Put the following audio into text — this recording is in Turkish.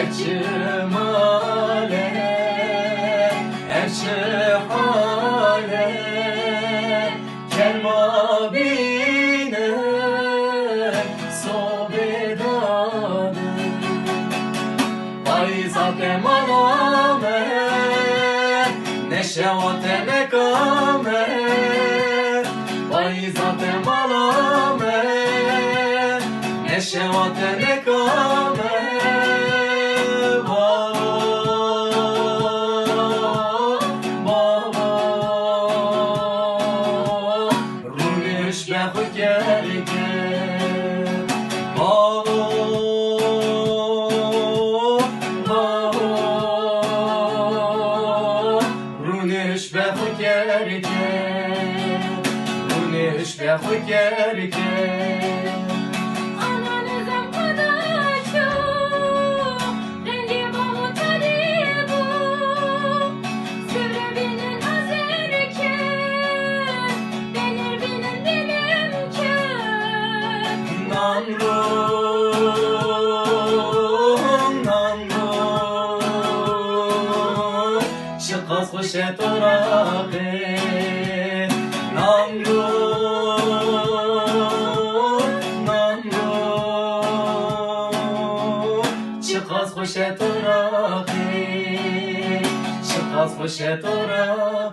Erçimale, erçihale, kelma bine sobedadı. Fayzate malame, neşevate nekame. Fayzate malame, neşevate nekame. Ananızın kadaşı, rengi balı taribu, Sürebinin azerken, denir binin bilimken. Namrum, namrum, şıkkaz kuşet orağı. Çıkaz poşet orağı, çıkaz poşet orağı.